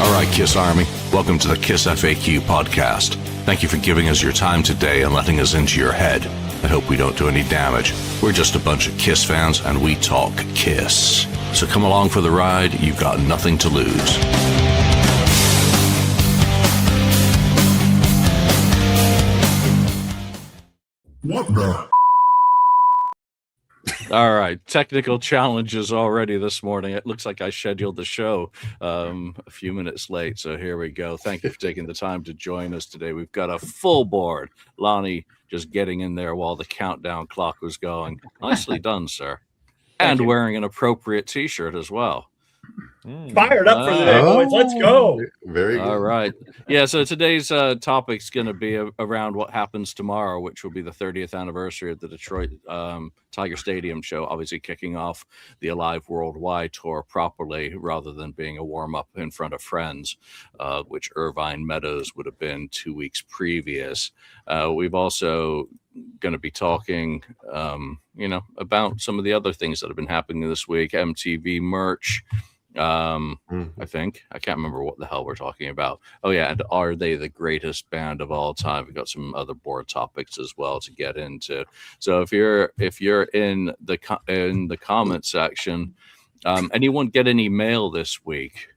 All right, Kiss Army, welcome to the KissFAQ podcast. Thank you for giving us your time today and letting us into your head. I hope we don't do any damage. We're just a bunch of Kiss fans and we talk Kiss. So come along for the ride. You've got nothing to lose. What the? All right, technical challenges already this morning. It looks like I scheduled the show a few minutes late, so here we go. Thank you for taking the time to join us today. We've got a full board. Lonnie just getting in there while the countdown clock was going. Nicely done, sir. And wearing an appropriate T-shirt as well. Fired up for the day, boys. Let's go. Very good. All right. Yeah, so today's topic's going to be around what happens tomorrow, which will be the 30th anniversary of the Detroit Tiger Stadium show, obviously kicking off the Alive Worldwide tour properly rather than being a warm-up in front of friends, which Irvine Meadows would have been 2 weeks previous. We've also going to be talking, about some of the other things that have been happening this week, MTV merch, I think. I can't remember what the hell we're talking about. Oh yeah, and are they the greatest band of all time? We've got some other board topics as well to get into. So if you're in the comment section, anyone get any mail this week?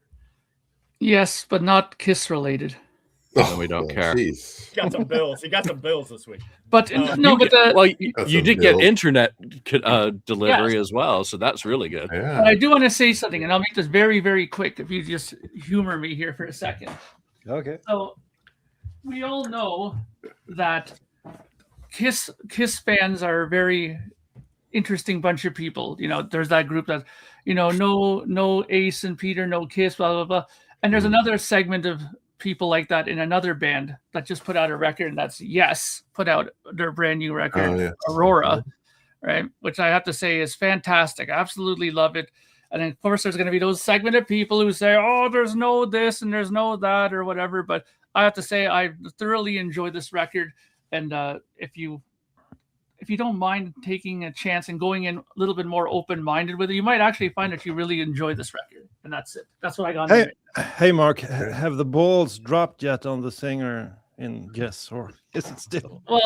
Yes, but not Kiss related. No, we don't care. Geez. He got some bills. He got some bills this week. But you did get bills. internet delivery as well, so that's really good. Yeah. But I do want to say something, and I'll make this very, very quick if you just humor me here for a second. Okay. So we all know that Kiss fans are a very interesting bunch of people. You know, there's that group that, no Ace and Peter, no Kiss, blah, blah, blah. And there's another segment of people like that in another band that just put out a record, and that's Yes, put out their brand new record, Aurora, right? Which I have to say is fantastic. I absolutely love it. And of course, there's going to be those segment of people who say, "Oh, there's no this and there's no that or whatever." But I have to say, I thoroughly enjoy this record. And if you don't mind taking a chance and going in a little bit more open-minded with it, you might actually find that you really enjoy this record. And that's it. That's what I got. Hey, Mark, have the balls dropped yet on the singer in Yes, or is it still? Well,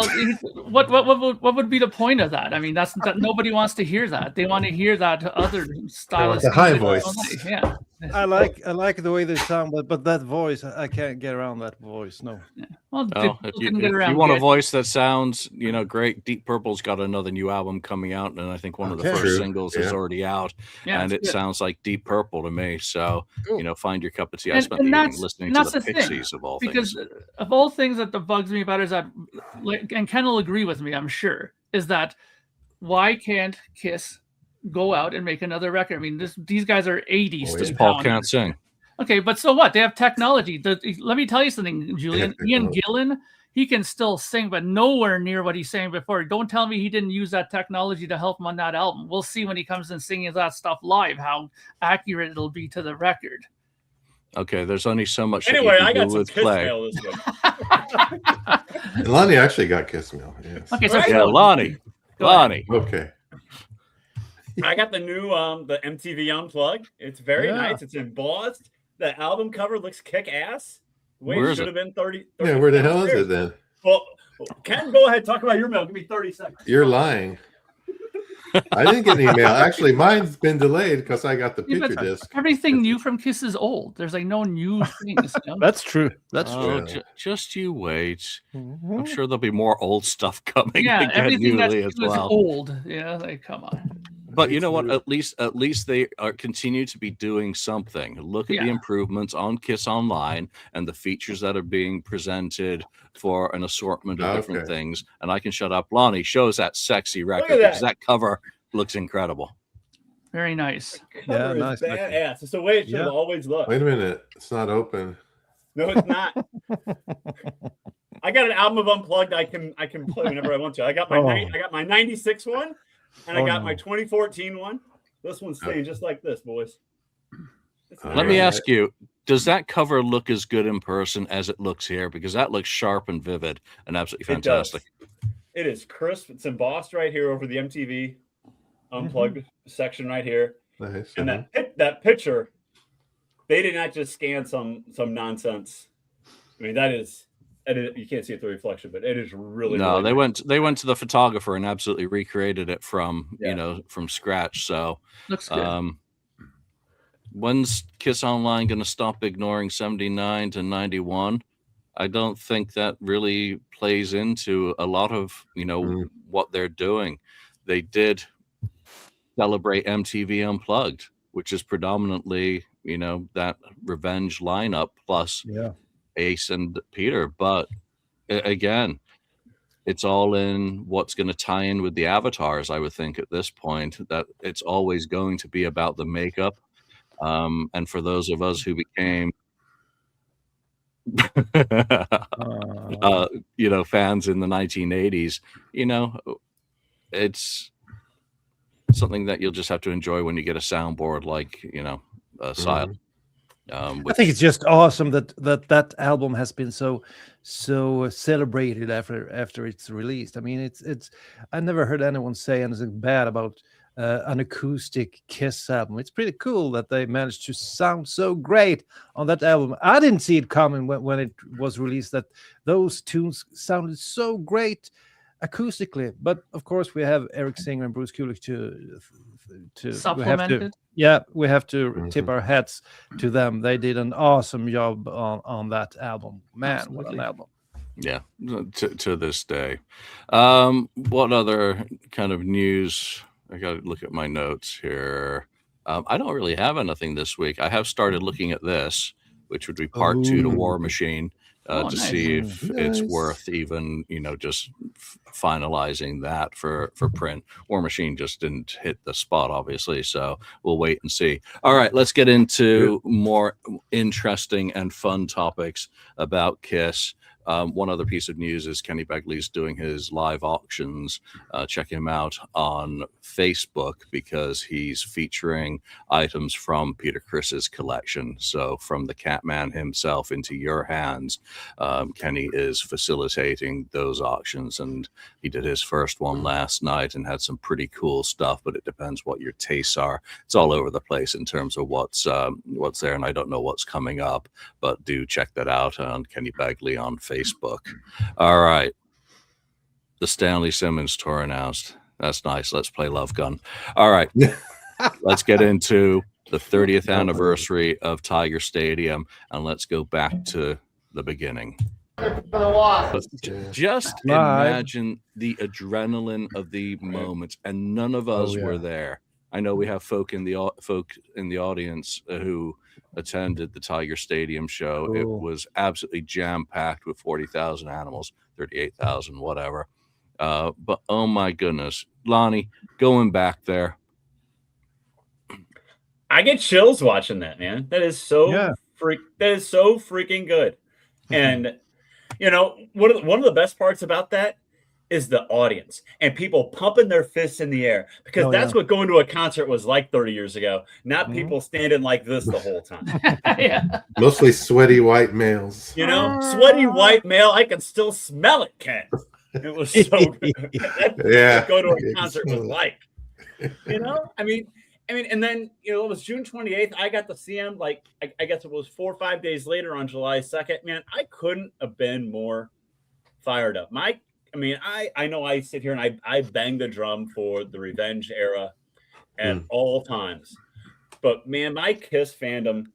what would be the point of that? I mean, that nobody wants to hear that. They want to hear that other style of the high voice. Yeah. I like the way they sound, but that voice, I can't get around that voice. No. Yeah. Well, if you want a voice that sounds, great, Deep Purple's got another new album coming out, and I think one of the first singles is already out, and it sounds like Deep Purple to me. So, find your cup of tea. I spent the evening listening to the Pixies of all things. Because of all things that bugs me about it is that, and Ken will agree with me, I'm sure, is that why can't Kiss go out and make another record? I mean, these guys are 80s. Because Paul can't sing. Okay, but so what? They have technology. Let me tell you something, Julian. Ian Gillan, he can still sing, but nowhere near what he's saying before. Don't tell me he didn't use that technology to help him on that album. We'll see when he comes in singing that stuff live, how accurate it'll be to the record. Okay, there's only so much. Anyway, I got some Kiss mail this week. And Lonnie actually got Kiss mail. Yes. Okay, so Lonnie. Okay. I got the new the MTV Unplugged. It's very nice. It's embossed. The album cover looks kick ass. Where should have been 30. Yeah, where the hell is it then? Well, Ken, go ahead. Talk about your mail. Give me 30 seconds. You're lying. I didn't get any mail. Actually, mine's been delayed because I got the picture disc. Everything new from Kiss is old. There's like no new things. That's true. That's true. Just you wait. I'm sure there'll be more old stuff coming. Yeah, everything that's as well. old. Yeah, like come on. But you know what? At least they continue to be doing something. Look at the improvements on Kiss Online and the features that are being presented for an assortment of different things. And I can shut up. Lonnie shows that sexy record because that cover looks incredible. Very nice. Yeah, nice. Badass. It's the way it should have always looked. Wait a minute. It's not open. No, it's not. I got an album of Unplugged I can play whenever I want to. I got my 96 one. And I got my 2014 one. This one's staying just like this, boys. Let me ask you, does that cover look as good in person as it looks here? Because that looks sharp and vivid and absolutely fantastic. It is crisp. It's embossed right here over the MTV Unplugged section right here. Nice. And that picture they did not just scan some nonsense. I mean, that is you can't see it through reflection, but it is really No, really they went to the photographer and absolutely recreated it from Yeah. from scratch. So Looks good. when's Kiss Online going to stop ignoring 79 to 91? I don't think that really plays into a lot of what they're doing. They did celebrate MTV Unplugged, which is predominantly that Revenge lineup plus Yeah. Ace and Peter. But again, it's all in what's going to tie in with the avatars. I would think at this point that it's always going to be about the makeup. And for those of us who became fans in the 1980s, it's something that you'll just have to enjoy when you get a soundboard like Silent. I think it's just awesome that album has been so celebrated after it's released. I mean, it's I never heard anyone say anything bad about an acoustic Kiss album. It's pretty cool that they managed to sound so great on that album. I didn't see it coming when it was released, that those tunes sounded so great acoustically. But of course, we have Eric Singer and Bruce Kulick to Supplemented. we have to tip our hats to them. They did an awesome job on that album. Man, Absolutely. what an album. Yeah, to this day. What other kind of news? I got to look at my notes here. I don't really have anything this week. I have started looking at this, which would be part 2 to War Machine, to nice. see if it's worth even, just finalizing that for print. War Machine just didn't hit the spot, obviously, so we'll wait and see. All right, let's get into more interesting and fun topics about Kiss. One other piece of news is Kenny Begley's doing his live auctions. Check him out on Facebook because he's featuring items from Peter Criss's collection. So from the Catman himself into your hands, Kenny is facilitating those auctions, and he did his first one last night and had some pretty cool stuff, but it depends what your tastes are. It's all over the place in terms of what's there, and I don't know what's coming up, but do check that out on Kenny Begley on Facebook. All right. The Stanley Simmons tour announced. That's nice. Let's play Love Gun. All right. Let's get into the 30th anniversary of Tiger Stadium, and let's go back to the beginning. Just imagine the adrenaline of the moment, and none of us were there. I know we have folk in the audience who attended the Tiger Stadium show. It was absolutely jam-packed with 40,000 animals, 38,000, whatever. But oh my goodness, Lonnie, going back there. I get chills watching that, man. That is so freaking good. And one of the best parts about that is the audience and people pumping their fists in the air, because that's what going to a concert was like 30 years ago. Not people standing like this the whole time. Mostly sweaty white males. Sweaty white male. I can still smell it, Ken. It was so good. That's what go to a concert was like. I mean, and then it was June 28th. I got to see him I guess it was 4 or 5 days later on July 2nd. Man, I couldn't have been more fired up. I know I sit here and I bang the drum for the Revenge era at all times. But man, my Kiss fandom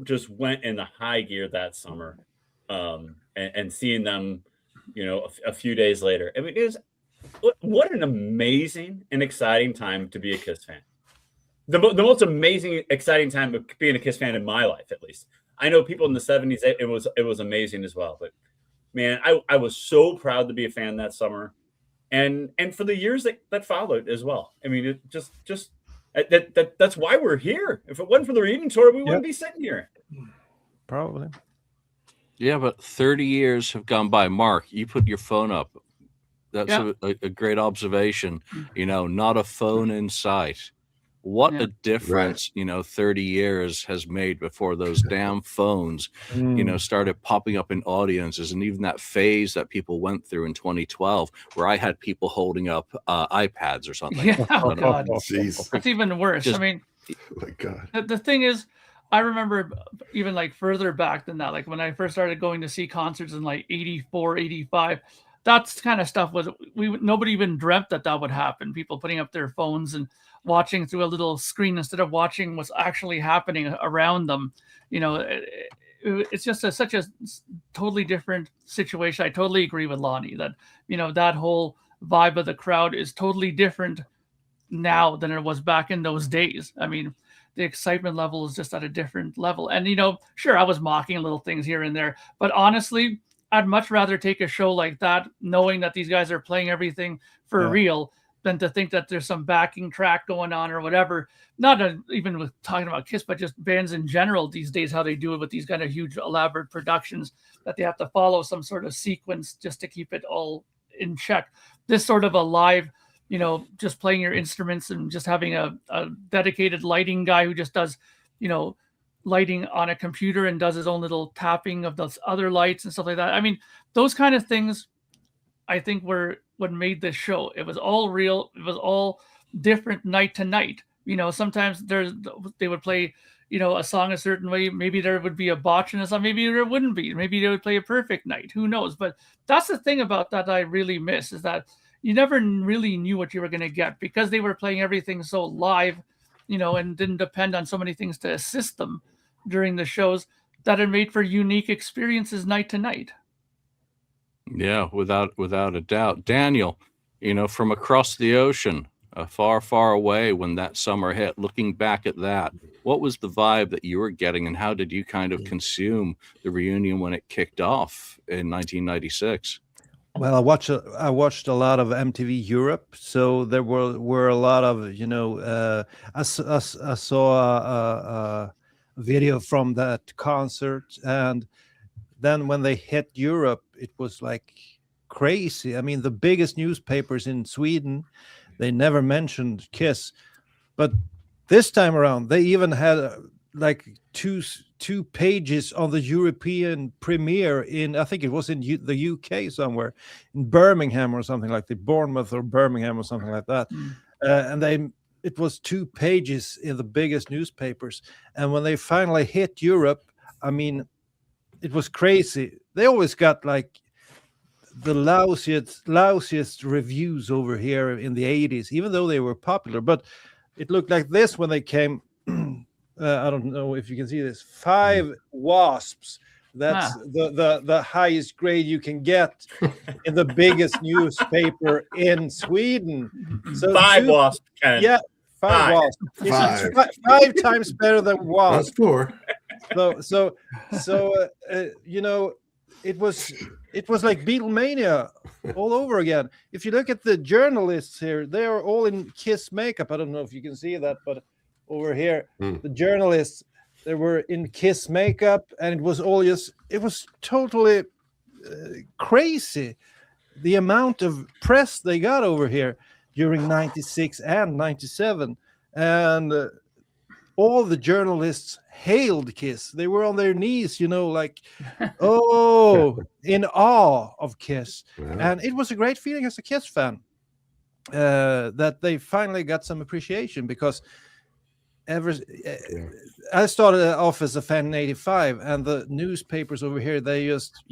just went in the high gear that summer. And seeing them, a few days later. I mean, what an amazing and exciting time to be a Kiss fan. The most amazing, exciting time of being a Kiss fan in my life, at least. I know people in the 70s, it was amazing as well. But man, I was so proud to be a fan that summer, and for the years that followed as well. I mean, it just that's why we're here. If it wasn't for the reading tour, we wouldn't be sitting here. Probably. Yeah, but 30 years have gone by. Mark, you put your phone up. That's a great observation. Not a phone in sight. What a difference, 30 years has made before those damn phones, started popping up in audiences. And even that phase that people went through in 2012, where I had people holding up iPads or something. Yeah, oh God. Jeez. That's even worse. Just, I mean, Oh my God. the thing is, I remember even like further back than that, like when I first started going to see concerts in like 84, 85, that's kind of stuff was nobody even dreamt that would happen. People putting up their phones and watching through a little screen instead of watching what's actually happening around them. It's just such a totally different situation. I totally agree with Lonnie that, that whole vibe of the crowd is totally different now than it was back in those days. I mean, the excitement level is just at a different level. And, sure, I was mocking little things here and there, but honestly, I'd much rather take a show like that, knowing that these guys are playing everything for real, than to think that there's some backing track going on or whatever. Not even with talking about Kiss, but just bands in general these days, how they do it with these kind of huge elaborate productions, that they have to follow some sort of sequence just to keep it all in check. This sort of a live, just playing your instruments and just having a dedicated lighting guy who just does, lighting on a computer and does his own little tapping of those other lights and stuff like that. I mean, those kind of things I think were what made this show. It was all real. It was all different night to night. Sometimes they would play, a song a certain way. Maybe there would be a botch in a song. Maybe there wouldn't be. Maybe they would play a perfect night. Who knows? But that's the thing about that I really miss, is that you never really knew what you were going to get, because they were playing everything so live, and didn't depend on so many things to assist them during the shows, that it made for unique experiences night to night. Yeah, without a doubt. Daniel, from across the ocean, far, far away, when that summer hit, looking back at that, what was the vibe that you were getting, and how did you kind of consume the reunion when it kicked off in 1996? Well, I watched a lot of MTV Europe, so there were a lot of I saw a video from that concert, and then when they hit Europe, it was like crazy. I mean, the biggest newspapers in Sweden, they never mentioned Kiss, but this time around, they even had like two pages on the European premiere in, I think it was in the UK somewhere, in Birmingham or something like that, Bournemouth or Birmingham or something like that. And it was 2 pages in the biggest newspapers. And when they finally hit Europe, I mean, it was crazy. They always got like the lousiest reviews over here in the 80s, even though they were popular. But it looked like this when they came. I don't know if you can see this. 5 wasps. That's the highest grade you can get in the biggest newspaper in Sweden. So 5 wasps. Yeah, 5 wasps. 5 times better than wasp. That's 4. So it was like Beatlemania all over again. If you look at the journalists here, they are all in Kiss makeup. I don't know if you can see that, but over here, the journalists, they were in Kiss makeup, and it was totally crazy, the amount of press they got over here during 96 and 97. And all the journalists hailed Kiss. They were on their knees, like, in awe of Kiss. Yeah. And it was a great feeling as a Kiss fan that they finally got some appreciation, because I started off as a fan in 85, and the newspapers over here, they just,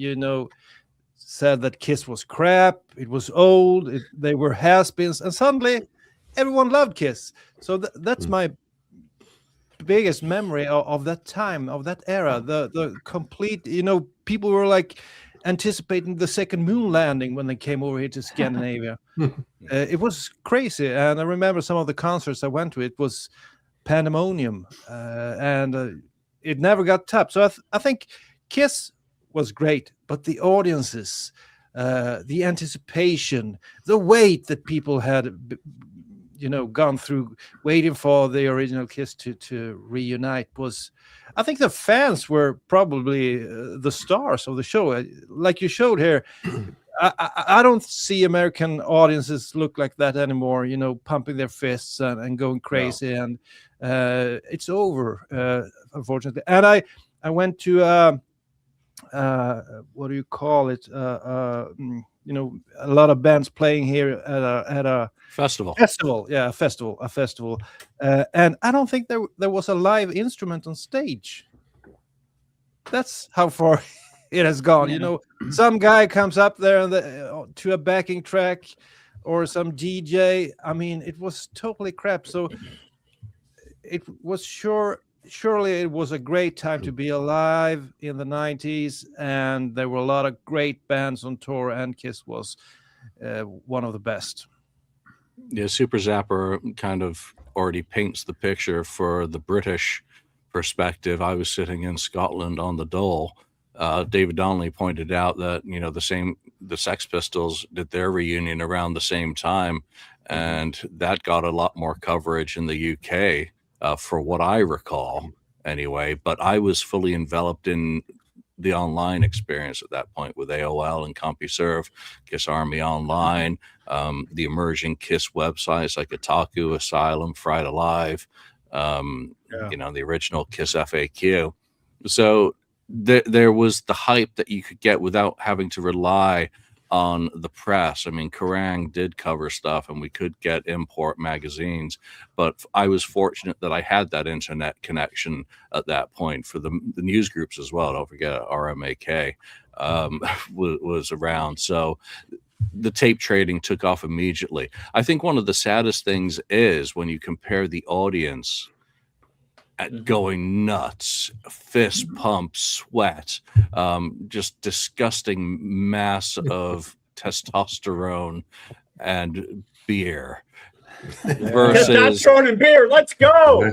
said that Kiss was crap, it was old, they were has-beens, and suddenly everyone loved Kiss. So that's my biggest memory of that time, of that era, the complete, people were like anticipating the second moon landing when they came over here to Scandinavia. It was crazy. And I remember some of the concerts I went to, it was pandemonium, and it never got tapped. So I think Kiss was great, but the audiences, the anticipation, the wait that people had gone through waiting for the original Kiss to reunite, was, I think the fans were probably the stars of the show. Like you showed here, I don't see American audiences look like that anymore, pumping their fists and going crazy. No. And it's over, unfortunately. And I went to what do you call it? A lot of bands playing here at a Festival. festival. Yeah, a festival. And I don't think there was a live instrument on stage. That's how far it has gone. Yeah. Some guy comes up there to a backing track, or some DJ. I mean, it was totally crap. So it was surely it was a great time to be alive in the 90s, and there were a lot of great bands on tour, and Kiss was one of the best. Yeah, Super Zapper kind of already paints the picture for the British perspective. I was sitting in Scotland on the Dole. David Donnelly pointed out that the Sex Pistols did their reunion around the same time, and that got a lot more coverage in the UK, for what I recall, anyway. But I was fully enveloped in the online experience at that point with AOL and CompuServe, Kiss Army Online, the emerging Kiss websites like Otaku, Asylum, Fried Alive, the original KissFAQ. So there was the hype that you could get without having to rely on the press. I mean, Kerrang did cover stuff, and we could get import magazines, but I was fortunate that I had that internet connection at that point for the news groups as well. Don't forget RMAK was around. So the tape trading took off immediately. I think one of the saddest things is when you compare the audience at going nuts, fist pump, sweat, just disgusting mass of testosterone and beer versus testosterone and beer. Let's go.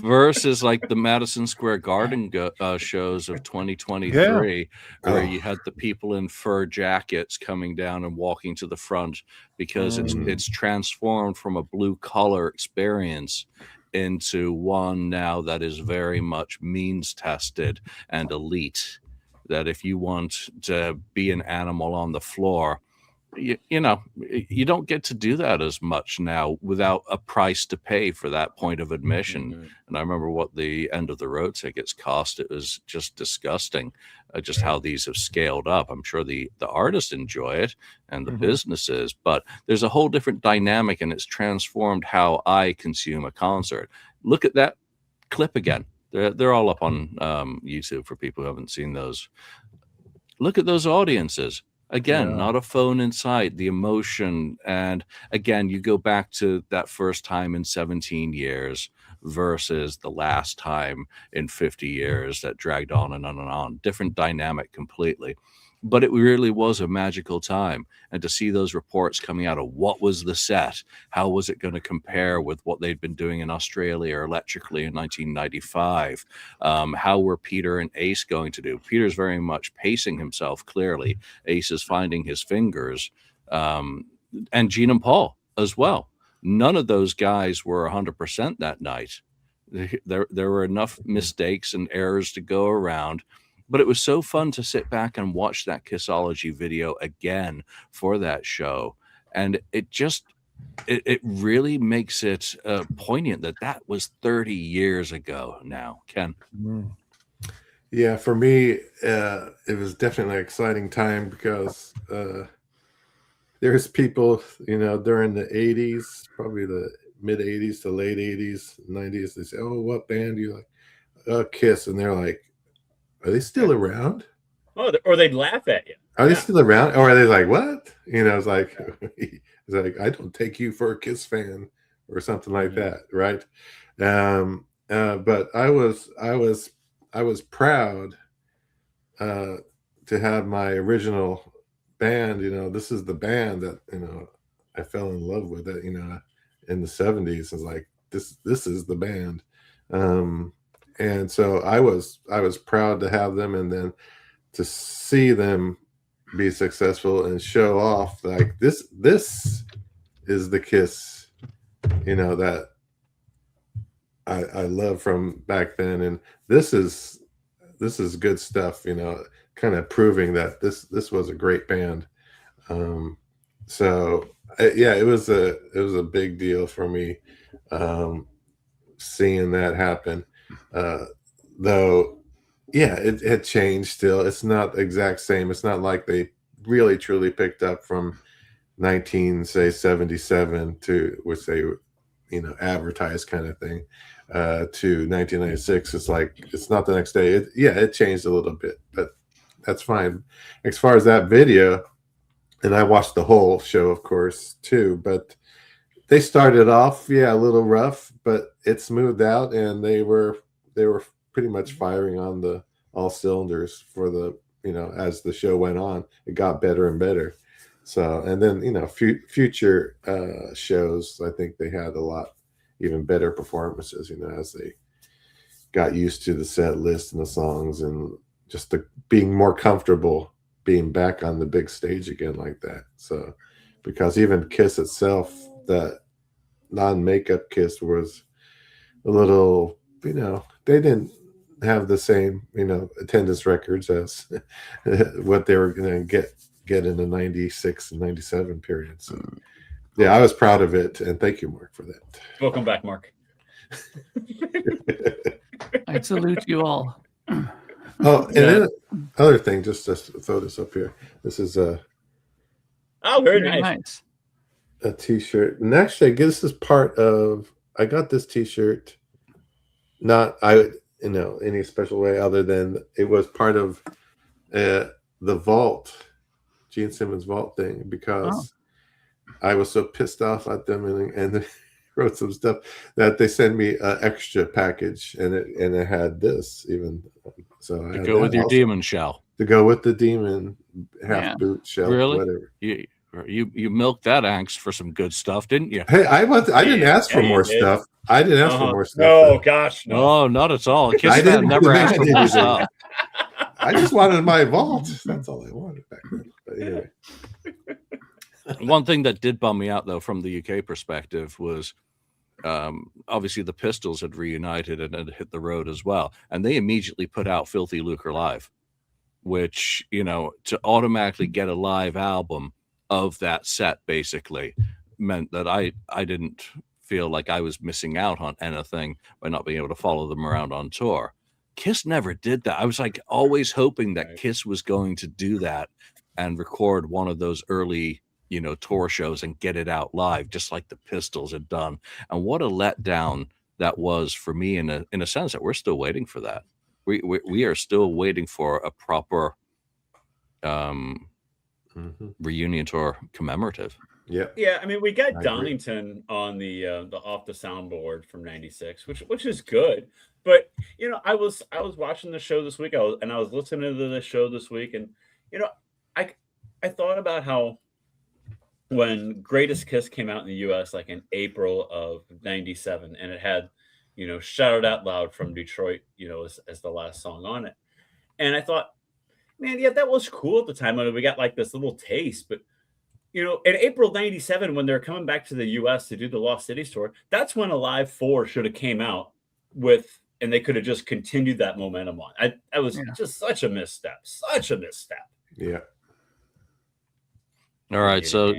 Versus like the Madison Square Garden shows of 2023, where you had the people in fur jackets coming down and walking to the front because it's transformed from a blue collar experience into one now that is very much means tested and elite. That if you want to be an animal on the floor, you don't get to do that as much now without a price to pay for that point of admission. And I remember what the end of the road tickets cost. It was just disgusting, just how these have scaled up. I'm sure the artists enjoy it and the businesses, but there's a whole different dynamic, and it's transformed how I consume a concert. Look at that clip again. They're all up on YouTube for people who haven't seen those. Look at those audiences. Again, not a phone in sight, the emotion. And again, you go back to that first time in 17 years versus the last time in 50 years that dragged on and on and on. Different dynamic completely. But it really was a magical time. And to see those reports coming out of what was the set, how was it going to compare with what they'd been doing in Australia or electrically in 1995? How were Peter and Ace going to do? Peter's very much pacing himself, clearly. Ace is finding his fingers. And Gene and Paul as well. None of those guys were 100% that night. There were enough mistakes and errors to go around. But it was so fun to sit back and watch that Kissology video again for that show. And it really makes it poignant that was 30 years ago now, Ken. Yeah, for me, it was definitely an exciting time because there's people, during the 80s, probably the mid 80s to late 80s, 90s, they say, oh, what band do you like? Kiss. And they're like, are they still around? Oh, or they'd laugh at you. Are they still around? Or are they like, what? It's like, I don't take you for a Kiss fan or something like that, right? But I was proud to have my original band. This is the band that I fell in love with it. In the 70s, it's like this is the band. And so I was proud to have them, and then to see them be successful and show off like this is the Kiss, that I love from back then, and this is good stuff, kind of proving that this was a great band. So it was a big deal for me, seeing that happen. Though yeah, it had changed still. It's not the exact same. It's not like they really truly picked up from 1977 to which they advertised kind of thing to 1996. It's like it's not the next day. It changed a little bit, but that's fine. As far as that video, and I watched the whole show, of course, too, but they started off a little rough, but it smoothed out, and they were pretty much firing on all cylinders for the as the show went on. It got better and better. So, and then future shows, I think they had a lot even better performances, as they got used to the set list and the songs and just being more comfortable being back on the big stage again like that. So, because even Kiss itself, that non-makeup Kiss was a little, they didn't have the same, attendance records as what they were going to get in the 96 and 97 period. So yeah, I was proud of it, and thank you, Mark, for that. Welcome back, Mark. I salute you all. Oh, and then other thing, just to throw this up here. This is very nice. A t-shirt. And actually, I guess this is part of, I got this t-shirt, not any special way other than it was part of the Vault, Gene Simmons Vault thing, because I was so pissed off at them and wrote some stuff that they sent me an extra package, and it had this even. So to go with your demon shell. To go with the demon half boot shell, really? Whatever. You milked that angst for some good stuff, didn't you? Hey, I didn't ask for more stuff. I didn't ask for more stuff. No, gosh, no, not at all. Kiss fan never asked for more stuff. I just wanted my Vault. That's all I wanted back then. But anyway. One thing that did bum me out, though, from the UK perspective was obviously the Pistols had reunited and had hit the road as well. And they immediately put out Filthy Lucre Live, which, to automatically get a live album of that set basically meant that I didn't feel like I was missing out on anything by not being able to follow them around on tour. Kiss never did that. I was like always hoping that Kiss was going to do that and record one of those early tour shows and get it out live, just like the Pistols had done. And what a letdown that was for me in a sense that we're still waiting for that. We are still waiting for a proper reunion tour commemorative. Yeah. I mean, we got Donington on the off the soundboard from '96, which is good. But I was watching the show this week. I was listening to the show this week, and I thought about how when Greatest Kiss came out in the U.S. like in April of '97, and it had Shout It Out Loud from Detroit, as the last song on it, and I thought, man, yeah, that was cool at the time. I mean, we got like this little taste, but in April '97, when they're coming back to the U.S. to do the Lost Cities tour, that's when Alive 4 should have came out with, and they could have just continued that momentum on. That was just such a misstep. Yeah. All right, so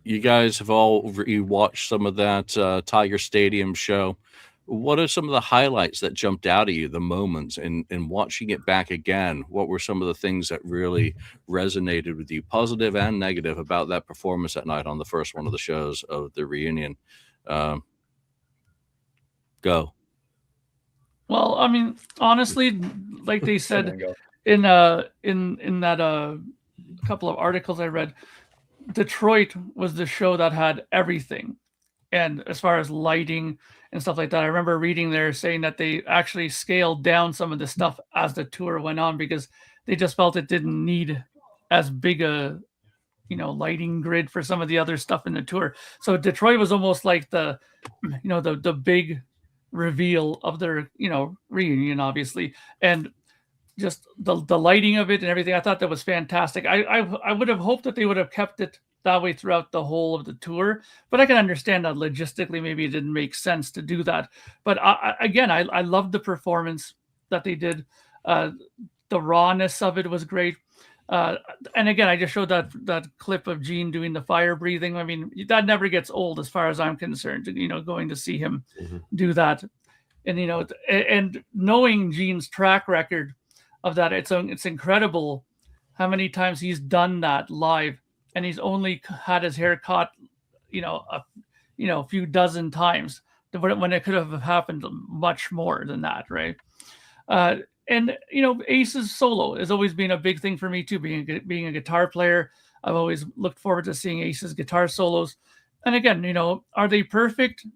you guys have all watched some of that Tiger Stadium show. What are some of the highlights that jumped out at you, the moments in watching it back again? What were some of the things that really resonated with you, positive and negative, about that performance that night on the first one of the shows of the reunion? Go. Well, I mean, honestly, like they said in that couple of articles I read, Detroit was the show that had everything. And as far as lighting and stuff like that, I remember reading there saying that they actually scaled down some of the stuff as the tour went on because they just felt it didn't need as big a, lighting grid for some of the other stuff in the tour. So Detroit was almost like the big reveal of their, reunion, obviously. And just the lighting of it and everything, I thought that was fantastic. I would have hoped that they would have kept it that way throughout the whole of the tour, but I can understand that logistically maybe it didn't make sense to do that. But I loved the performance that they did. The rawness of it was great. And again, I just showed that clip of Gene doing the fire breathing. I mean, that never gets old as far as I'm concerned, going to see him do that. And, and knowing Gene's track record, of that. It's incredible how many times he's done that live, and he's only had his hair cut, a few dozen times when it could have happened much more than that, right? And Ace's solo has always been a big thing for me too. Being a guitar player, I've always looked forward to seeing Ace's guitar solos. And again, are they perfect?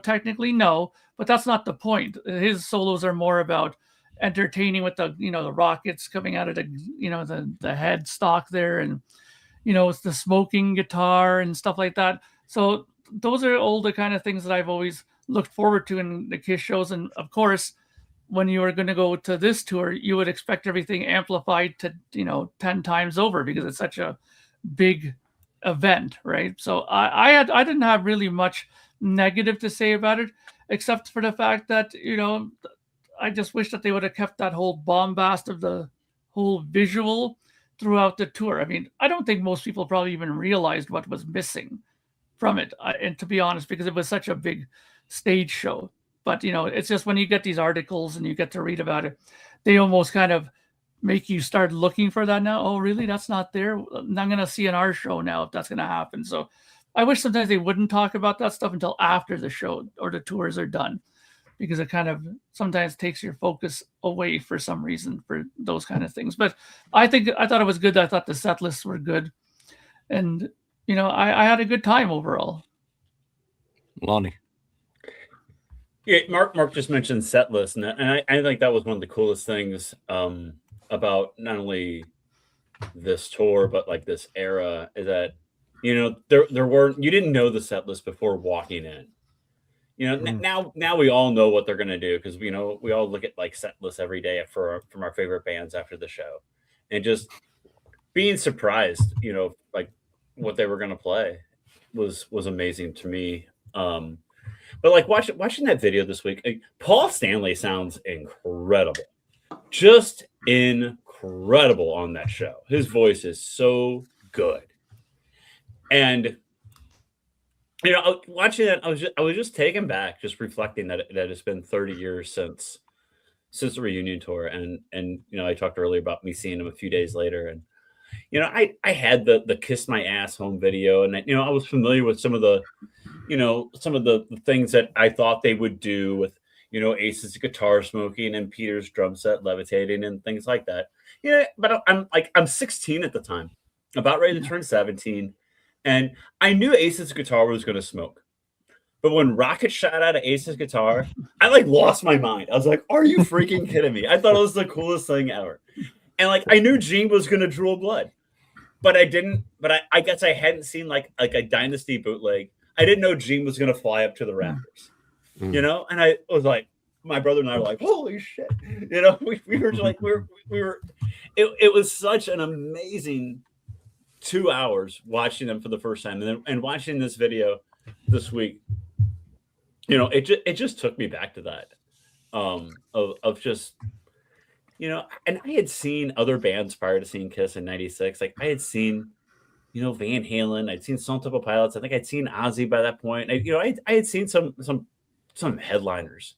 Technically no, but that's not the point. His solos are more about entertaining with the the rockets coming out of the head stock there, and it's the smoking guitar and stuff like that. So those are all the kind of things that I've always looked forward to in the Kiss shows. And of course, when you are going to go to this tour, you would expect everything amplified to 10 times over, because it's such a big event, right? So I didn't have really much negative to say about it, except for the fact that I just wish that they would have kept that whole bombast of the whole visual throughout the tour. I mean, I don't think most people probably even realized what was missing from it, and to be honest, because it was such a big stage show. But it's just when you get these articles and you get to read about it, they almost kind of make you start looking for that now. Oh, really? That's not there? I'm going to see in our show now if that's going to happen. So I wish sometimes they wouldn't talk about that stuff until after the show or the tours are done, because it kind of sometimes takes your focus away for some reason for those kind of things. But I thought it was good. I thought the set lists were good. And, I had a good time overall. Lonnie. Yeah, Mark just mentioned set list, and I think that was one of the coolest things about not only this tour but like this era, is that there weren't, you didn't know the set list before walking in. Now we all know what they're gonna do, because we all look at like set lists every day from our favorite bands after the show, and just being surprised, like what they were gonna play was amazing to me. But like watching that video this week, like, Paul Stanley sounds incredible, just incredible on that show. His voice is so good, and watching that, I was just taken back, just reflecting that it's been 30 years since the reunion tour, and I talked earlier about me seeing him a few days later, and I had the Kiss My Ass home video, and I was familiar with some of the things that I thought they would do with, Ace's guitar smoking and Peter's drum set levitating and things like that. But I'm 16 at the time, about ready to turn 17. And I knew Ace's guitar was going to smoke. But when Rocket shot out of Ace's guitar, I lost my mind. I was like, are you freaking kidding me? I thought it was the coolest thing ever. And I knew Gene was going to drool blood, but I didn't. But I guess I hadn't seen like a Dynasty bootleg. I didn't know Gene was going to fly up to the rafters, and I was like, my brother and I were like, holy shit. We were just like, it was such an amazing 2 hours watching them for the first time. And watching this video this week, it just took me back to that, of just, and I had seen other bands prior to seeing Kiss in 96. Like I had seen, Van Halen, I'd seen Stone Temple Pilots. I think I'd seen Ozzy by that point. I had seen some headliners,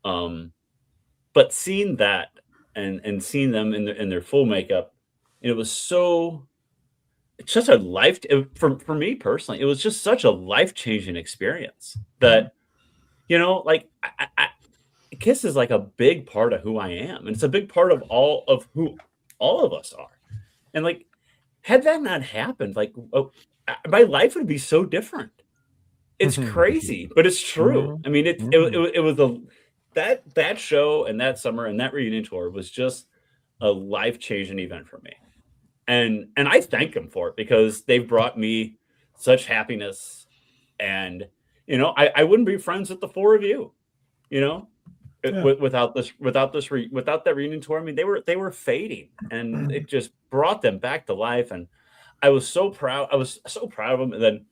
but seeing that and seeing them in their full makeup, it was it's just a life for me personally. It was just such a life-changing experience that, Kiss is like a big part of who I am, and it's a big part of who all of us are. And had that not happened, my life would be so different. It's crazy, but it's true. I mean, it was that show and that summer and that reunion tour was just a life-changing event for me. And I thank them for it, because they've brought me such happiness. And, I wouldn't be friends with the four of you, without that reunion tour. I mean, they were fading, and it just brought them back to life. And I was so proud. I was so proud of them. And then,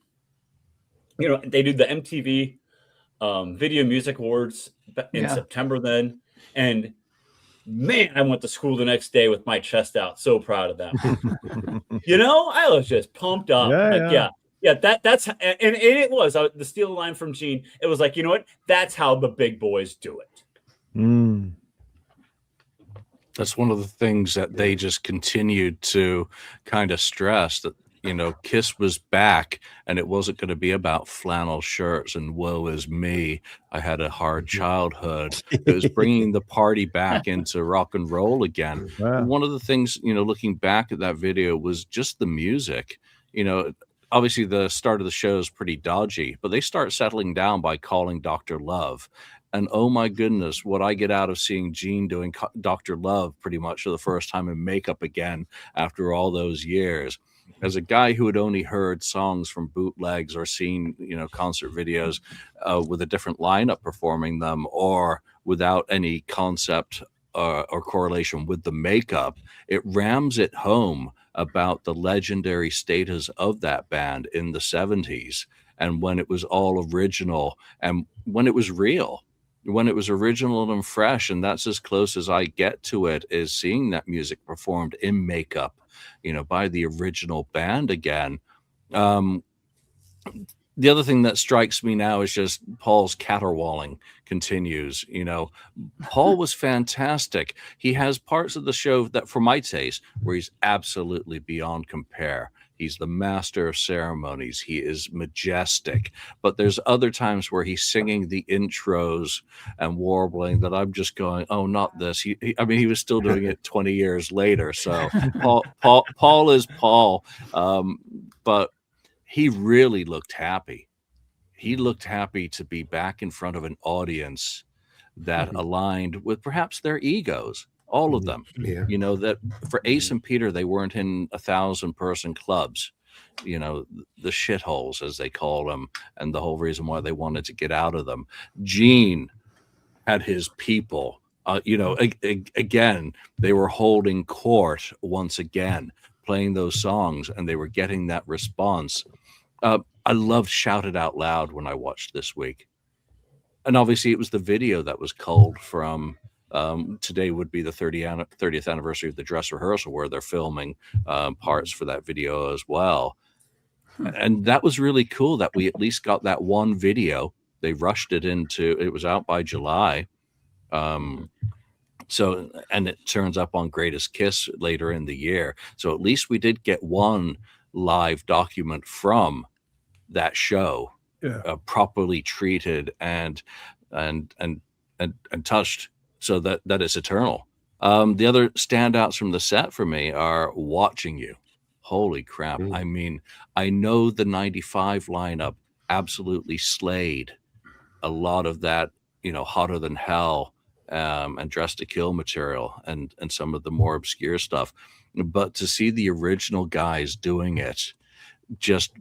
they did the MTV Video Music Awards in September then. And man, I went to school the next day with my chest out. So proud of that. I was just pumped up. That's and it was the steal line from Gene. It was like, what? That's how the big boys do it. That's one of the things that they just continued to kind of stress, that, Kiss was back, and it wasn't going to be about flannel shirts and woe is me, I had a hard childhood. It was bringing the party back into rock and roll again. Wow. One of the things, looking back at that video, was just the music. Obviously the start of the show is pretty dodgy, but they start settling down by calling Dr. Love. And oh my goodness, what I get out of seeing Gene doing Dr. Love pretty much for the first time in makeup again after all those years. As a guy who had only heard songs from bootlegs or seen, concert videos with a different lineup performing them, or without any concept or correlation with the makeup, it rams it home about the legendary status of that band in the 70s, and when it was all original and when it was real. When it was original and fresh, and that's as close as I get to it, is seeing that music performed in makeup, by the original band again. The other thing that strikes me now is just Paul's caterwauling continues. Paul was fantastic. He has parts of the show that, for my taste, where he's absolutely beyond compare. He's the master of ceremonies. He is majestic. But there's other times where he's singing the intros and warbling that I'm just going, oh, not this. He was still doing it 20 years later. So Paul is Paul. But he really looked happy. He looked happy to be back in front of an audience that aligned with perhaps their egos. All of them. Yeah. That for Ace and Peter, they weren't in 1,000-person clubs, the shitholes, as they call them, and the whole reason why they wanted to get out of them. Gene had his people. Again, they were holding court once again, playing those songs, and they were getting that response. I loved Shout It Out Loud when I watched this week. And obviously it was the video that was culled from today would be the 30th anniversary of the dress rehearsal, where they're filming parts for that video as well. And that was really cool that we at least got that one video. They rushed it it was out by July. So, and it turns up on Greatest Kiss later in the year. So at least we did get one live document from that show, properly treated and touched, so that it's eternal. The other standouts from the set for me are Watching You. Holy crap. I mean, I know the 95 lineup absolutely slayed a lot of that, Hotter Than Hell and Dressed to Kill material and some of the more obscure stuff. But to see the original guys doing it just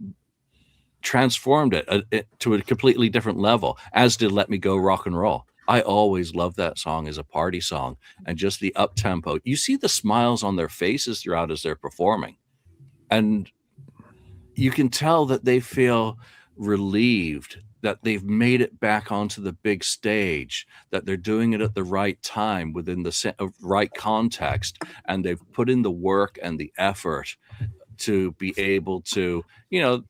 transformed it to a completely different level, as did Let Me Go Rock and Roll. I always loved that song as a party song, and just the up tempo. You see the smiles on their faces throughout as they're performing, and you can tell that they feel relieved that they've made it back onto the big stage, that they're doing it at the right time within the right context, and they've put in the work and the effort to be able to,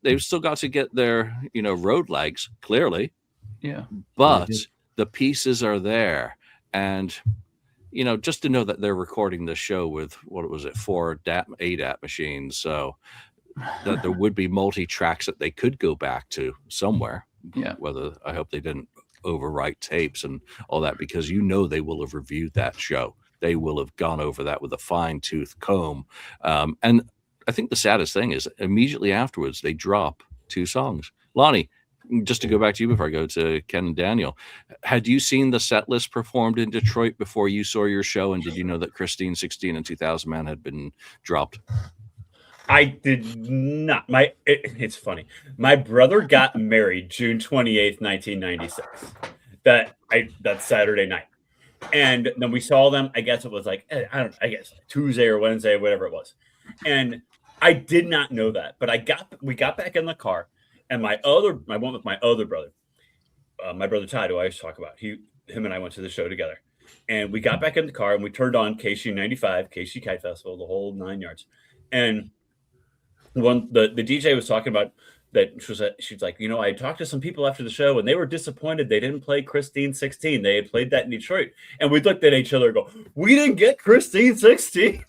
they've still got to get their, road legs, clearly. Yeah. But the pieces are there. And, just to know that they're recording the show with, what was it, 4 ADAT machines. So that there would be multi-tracks that they could go back to somewhere. Yeah. Whether, I hope they didn't overwrite tapes and all that, because they will have reviewed that show. They will have gone over that with a fine-tooth comb. And I think the saddest thing is immediately afterwards, they drop 2 songs. Lonnie, just to go back to you before I go to Ken and Daniel, had you seen the set list performed in Detroit before you saw your show? And did you know that Christine 16 and 2000 Man had been dropped? I did not. It's funny. My brother got married June 28th, 1996. That Saturday night. And then we saw them. I guess it was like, I guess Tuesday or Wednesday, whatever it was. And I did not know that, but we got back in the car, and I went with my other brother, my brother Todd, who I always talk about. Him and I went to the show together, and we got back in the car and we turned on KC 95, KC Kite Festival, the whole 9 yards. And the DJ was talking about she's like, I talked to some people after the show and they were disappointed they didn't play Christine 16. They had played that in Detroit. And we looked at each other and go, we didn't get Christine 16.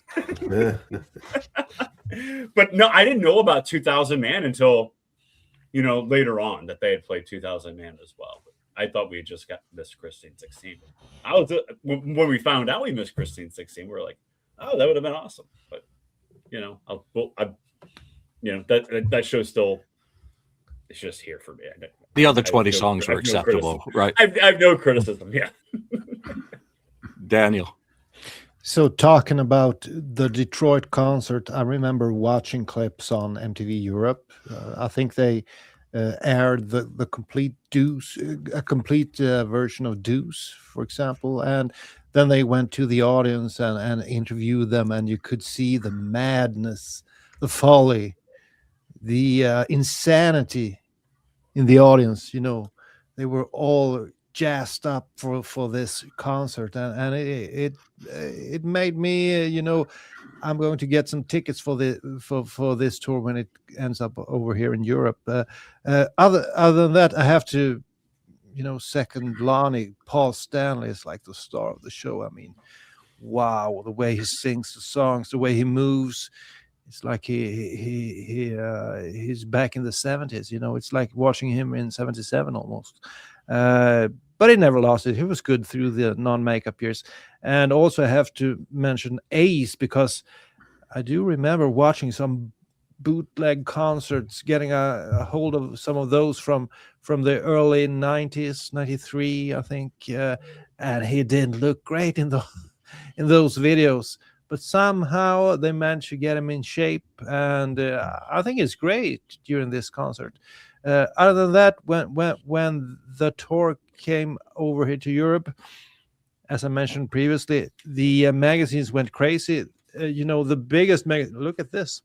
But no, I didn't know about 2000 Man until, later on that they had played 2000 Man as well. But I thought we had just got missed Christine 16. When we found out we missed Christine 16, we were like, oh, that would have been awesome. But, that show still, it's just here for me. The other 20 songs were acceptable, right? I have no criticism. Yeah. Daniel. So talking about the Detroit concert, I remember watching clips on MTV Europe. I think they aired the complete Deuce, a complete version of Deuce, for example, and then they went to the audience and interviewed them, and you could see the madness, the folly, the insanity in the audience. They were all jazzed up for this concert, and it made me I'm going to get some tickets for this tour when it ends up over here in Europe. Other than that, I have to second Lonnie. Paul Stanley is like the star of the show. I mean, wow, the way he sings the songs, the way he moves. It's like he's back in the 70s. It's like watching him in 77 almost. But he never lost it. He was good through the non-makeup years. And also I have to mention Ace, because I do remember watching some bootleg concerts, getting a hold of some of those from the early 90s, 93, I think. And he didn't look great in those videos. But somehow they managed to get him in shape, and I think it's great during this concert. Other than that, when the tour came over here to Europe, as I mentioned previously, the magazines went crazy. The biggest look at this.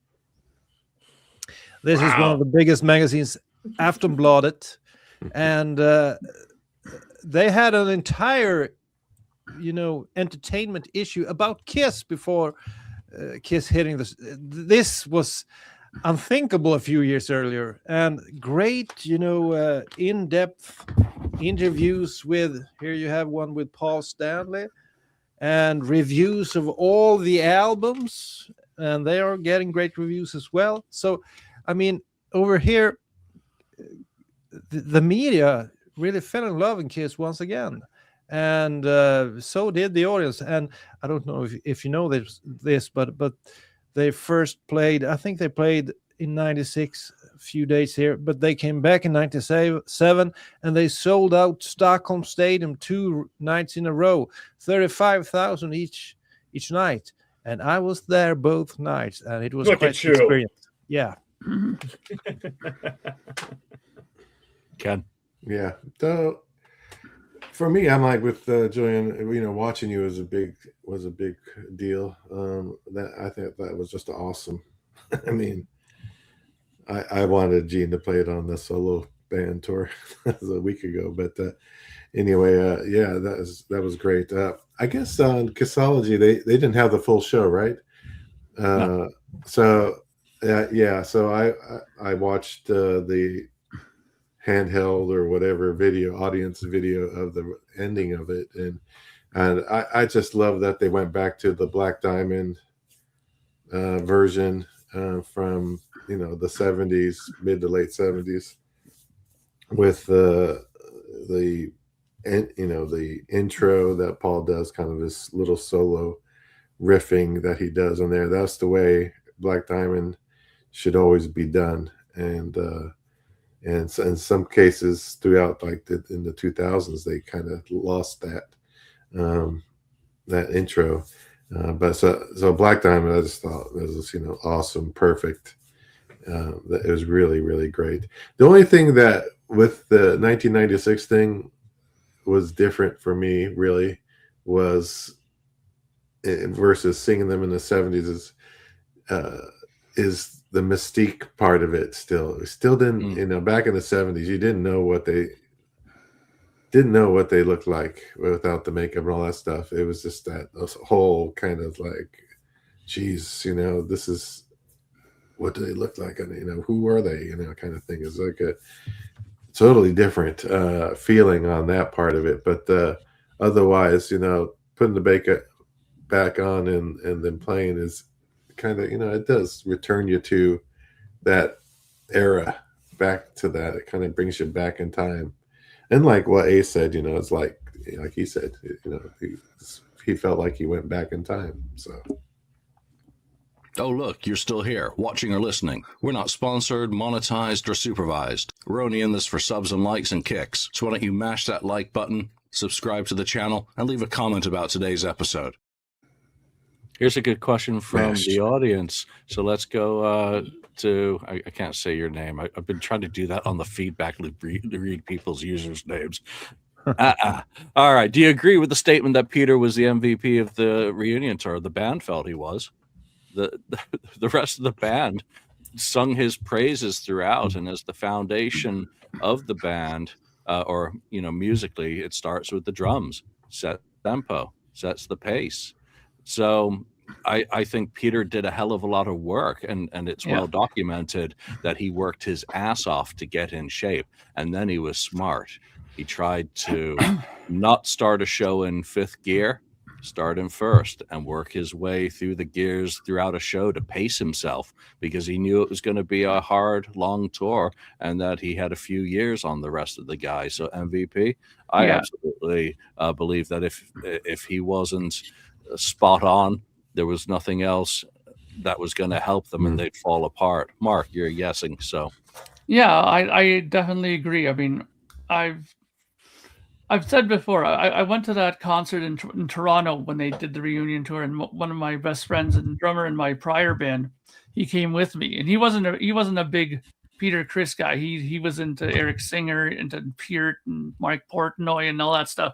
This is one of the biggest magazines, Aftonbladet, and they had an entire entertainment issue about Kiss before Kiss hitting this. This was unthinkable a few years earlier, and great, in-depth interviews with, here you have one with Paul Stanley, and reviews of all the albums, and they are getting great reviews as well. So, I mean, over here, the media really fell in love with Kiss once again. And so did the audience. And I don't know if you know this, but they first played, I think they played in 96, a few days here, but they came back in 97 and they sold out Stockholm Stadium 2 nights in a row, 35,000 each night. And I was there both nights, and it was quite an experience. Yeah. Ken. Yeah. So for me, I'm like with Julian. Watching you was a big deal. That I think that was just awesome. I mean, I wanted Gene to play it on the solo band tour a week ago, but anyway, yeah, that was great. I guess on Kissology they didn't have the full show, right? No. So yeah, so I watched the handheld or whatever audience video of the ending of it, and I just love that they went back to the Black Diamond version from the 70s, mid to late 70s, with the intro that Paul does, kind of this little solo riffing that he does on there. That's the way Black Diamond should always be done. And in some cases throughout, like in the 2000s, they kind of lost that intro. But so Black Diamond, I just thought it was awesome, perfect. It was really, really great. The only thing that with the 1996 thing was different for me, really, was versus singing them in the 70s is the mystique part of it. Still didn't, back in the 70s, you didn't know what they looked like without the makeup and all that stuff. It was just that whole kind of like, geez, this is what do they look like, and who are they, kind of thing. Is like a totally different feeling on that part of it. But otherwise, putting the back on and then playing is kind of, it does return you to that era, back to that. It kind of brings you back in time. And like what Ace said, it's like he said, he felt like he went back in time. So. Oh, look, you're still here, watching or listening. We're not sponsored, monetized, or supervised. We're only in this for subs and likes and kicks. So why don't you mash that like button, subscribe to the channel, and leave a comment about today's episode. Here's a good question from the audience. So let's go to, I can't say your name. I've been trying to do that on the feedback to read people's users' names. All right. Do you agree with the statement that Peter was the MVP of the reunion tour? The band felt he was. The rest of the band sung his praises throughout, and as the foundation of the band, or musically, it starts with the drums, set tempo, sets the pace. So I think Peter did a hell of a lot of work, and it's well documented that he worked his ass off to get in shape, and then he was smart. He tried to not start a show in fifth gear, start in first, and work his way through the gears throughout a show to pace himself, because he knew it was going to be a hard, long tour and that he had a few years on the rest of the guys. So MVP, I absolutely believe that if he wasn't spot on, there was nothing else that was going to help them and they'd fall apart. Mark, you're guessing. So yeah, I definitely agree. I mean, I've said before, I went to that concert in Toronto when they did the reunion tour, and one of my best friends and drummer in my prior band, he came with me, and he wasn't a big Peter Criss guy. He was into Eric Singer, into Peart and Mike Portnoy and all that stuff.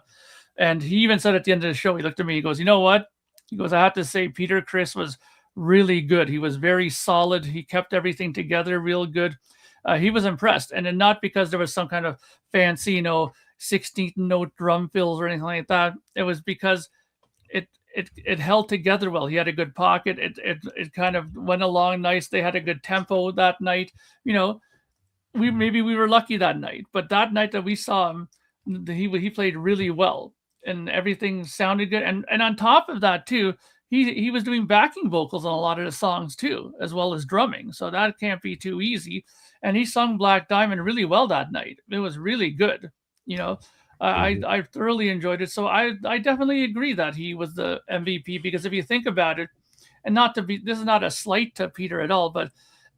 And he even said at the end of the show, he looked at me, he goes, "You know what?" He goes, "I have to say, Peter Criss was really good. He was very solid. He kept everything together real good." He was impressed, and then not because there was some kind of fancy, 16th note drum fills or anything like that. It was because it held together well. He had a good pocket. It kind of went along nice. They had a good tempo that night. We were lucky that night, but that night that we saw him, he played really well, and everything sounded good. And on top of that too, he was doing backing vocals on a lot of the songs too, as well as drumming. So that can't be too easy. And he sung Black Diamond really well that night. It was really good. I thoroughly enjoyed it. So I definitely agree that he was the MVP, because if you think about it, and this is not a slight to Peter at all, but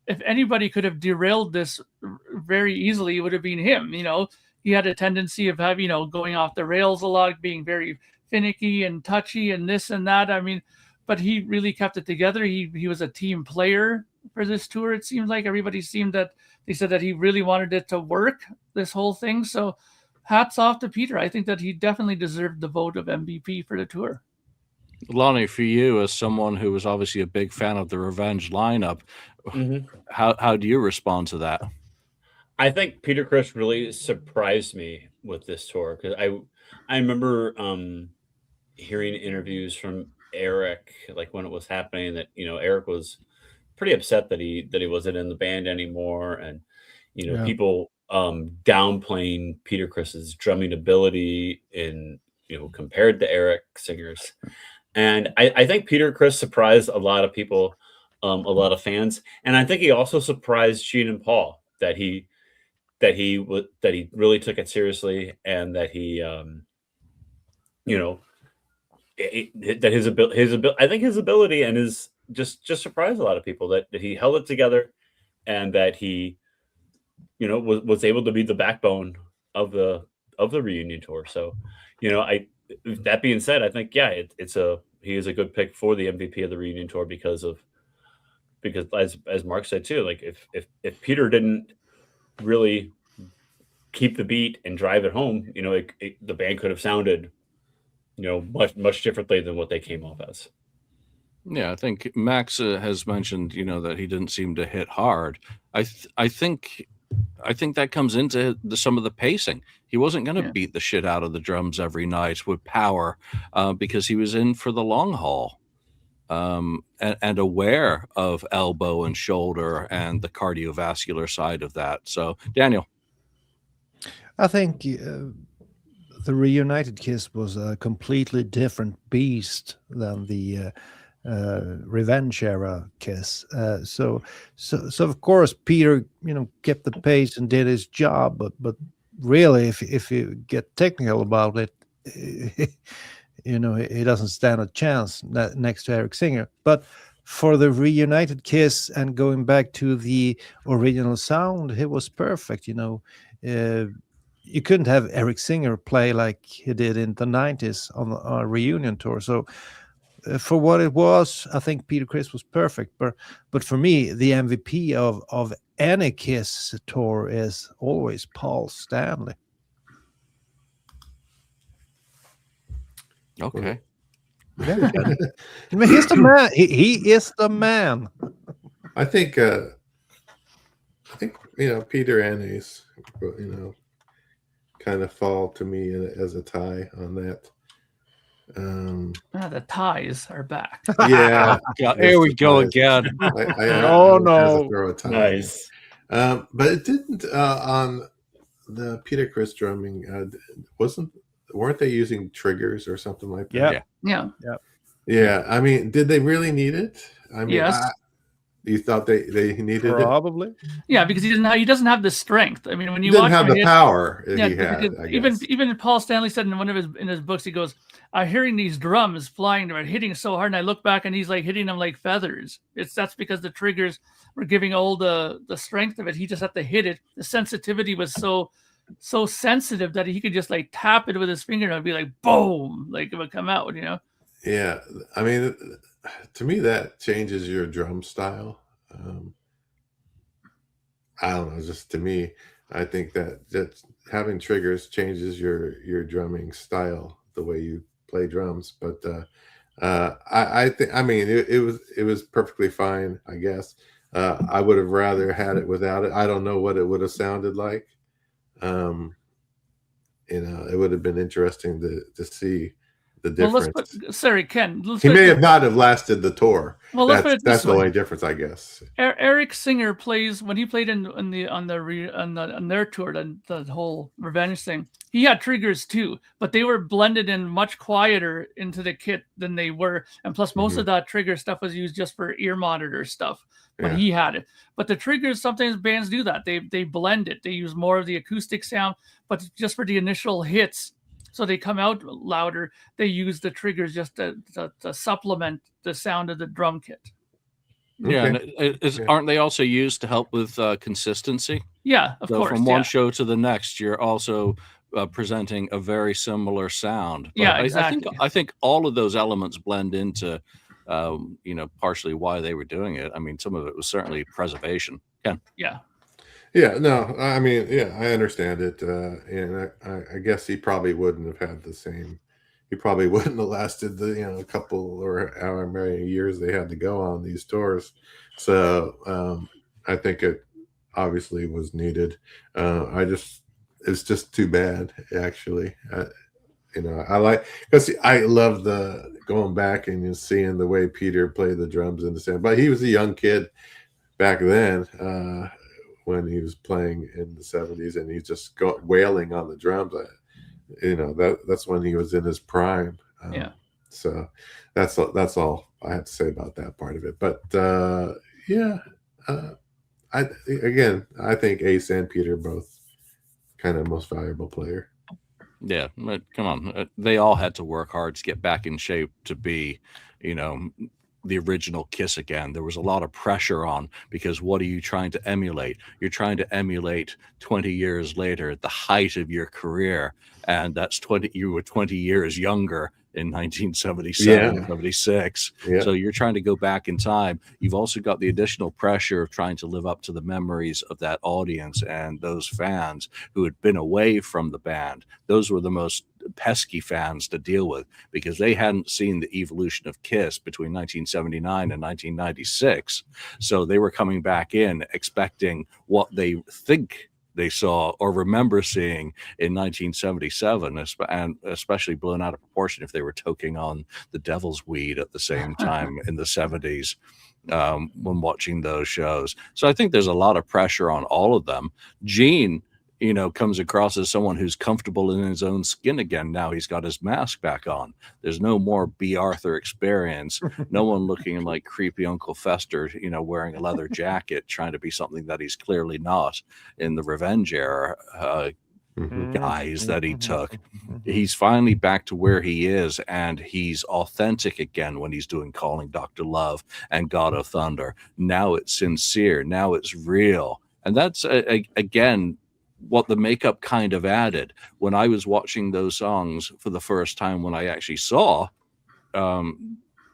if anybody could have derailed this very easily, it would have been him. He had a tendency of having, going off the rails a lot, being very finicky and touchy and this and that. I mean, but he really kept it together. He was a team player for this tour. It seems like everybody they said that he really wanted it to work, this whole thing. So hats off to Peter. I think that he definitely deserved the vote of MVP for the tour. Lonnie, for you, as someone who was obviously a big fan of the Revenge lineup, how do you respond to that? I think Peter Criss really surprised me with this tour, because I remember hearing interviews from Eric, like when it was happening, that Eric was pretty upset that he wasn't in the band anymore, and people downplaying Peter Criss's drumming ability in compared to Eric Singer's. And I think Peter Criss surprised a lot of people, a lot of fans, and I think he also surprised Gene and Paul that he really took it seriously, and that he that his ability, I think his ability and his just surprised a lot of people, that he held it together, and that he was able to be the backbone of the reunion tour. So that being said, I think he is a good pick for the MVP of the reunion tour, because as Mark said too, like if Peter didn't really keep the beat and drive it home, the band could have sounded much differently than what they came off as. Yeah, I think Max has mentioned that he didn't seem to hit hard. I think that comes into some of the pacing. He wasn't going to beat the shit out of the drums every night with power, because he was in for the long haul. and aware of elbow and shoulder and the cardiovascular side of that. So, Daniel. I think the reunited Kiss was a completely different beast than the Revenge era Kiss. So of course Peter, kept the pace and did his job, but really, if you get technical about it, he doesn't stand a chance next to Eric Singer. But for the reunited Kiss and going back to the original sound, it was perfect. You couldn't have Eric Singer play like he did in the 90s on a reunion tour. So for what it was, I think Peter Criss was perfect. But for me, the MVP of any Kiss tour is always Paul Stanley. Okay. Yeah, I mean, he's the man. He is the man. I think Peter and Ace, kind of fall to me as a tie on that. The ties are back. Yeah, Here we go again. Oh, no. Throw a tie. Nice. But it didn't on the Peter Criss drumming. Weren't they using triggers or something like that? Yeah. Yeah. I mean, did they really need it? I mean, Yes. You thought they needed Probably. it? Yeah, because he doesn't have the strength. I mean, when He you didn't watch have him the hit- power he Yeah, had. because I guess. even Paul Stanley said in one of his books, he goes, "I'm hearing these drums flying, they're hitting so hard, and I look back and he's like hitting them like feathers. That's because the triggers were giving all the strength of it. He just had to hit it. The sensitivity was so sensitive that he could just like tap it with his finger and it'd be like boom, like it would come out. Yeah, I mean, to me that changes your drum style. I don't know. Just to me, I think that having triggers changes your drumming style, the way you play drums. But I think, I mean, it was perfectly fine, I guess. I would have rather had it without it. I don't know what it would have sounded like. It would have been interesting to see the difference. Sorry, Ken. He may have not have lasted the tour. Well, let's put it that's this the way. only difference, I guess. Eric Singer plays when he played on their tour, the whole Revenge thing. He had triggers too, but they were blended in much quieter into the kit than they were, and plus most of that trigger stuff was used just for ear monitor stuff when he had it. But the triggers, sometimes bands do that. They blend it. They use more of the acoustic sound, but just for the initial hits. So they come out louder. They use the triggers just to supplement the sound of the drum kit. Yeah, Okay. and aren't they also used to help with consistency? Yeah, of course. From one show to the next, you're also presenting a very similar sound. But Yeah, exactly. I think all of those elements blend into, partially why they were doing it. I mean, some of it was certainly preservation. Ken. Yeah. Yeah, no, I mean, yeah, I understand it, and I guess he probably wouldn't have had the same. He probably wouldn't have lasted the a couple or however many years they had to go on these tours. So I think it obviously was needed. It's just too bad, actually. I like, because I love the going back and seeing the way Peter played the drums in the sand. But he was a young kid back then. When he was playing in the 70s and he's just wailing on the drums, that's when he was in his prime. So that's all I have to say about that part of it. But I think Ace and Peter both kind of most valuable player. Yeah, but come on, they all had to work hard to get back in shape to be, the original Kiss again. There was a lot of pressure on, because what are you trying to emulate? You're trying to emulate 20 years later, the height of your career. And that's you were 20 years younger in 1977, 76. Yeah. So you're trying to go back in time. You've also got the additional pressure of trying to live up to the memories of that audience and those fans who had been away from the band. Those were the most pesky fans to deal with, because they hadn't seen the evolution of Kiss between 1979 and 1996. So they were coming back in expecting what they think they saw or remember seeing in 1977, and especially blown out of proportion if they were toking on the devil's weed at the same time in the 70s when watching those shows. So I think there's a lot of pressure on all of them. Gene, comes across as someone who's comfortable in his own skin again. Now he's got his mask back on. There's no more B. Arthur experience. No one looking like creepy Uncle Fester, wearing a leather jacket, trying to be something that he's clearly not in the Revenge era guise that he took. He's finally back to where he is, and he's authentic again when he's doing Calling Dr. Love and God of Thunder. Now it's sincere. Now it's real. And that's, again, what the makeup kind of added. When I was watching those songs for the first time, when I actually saw the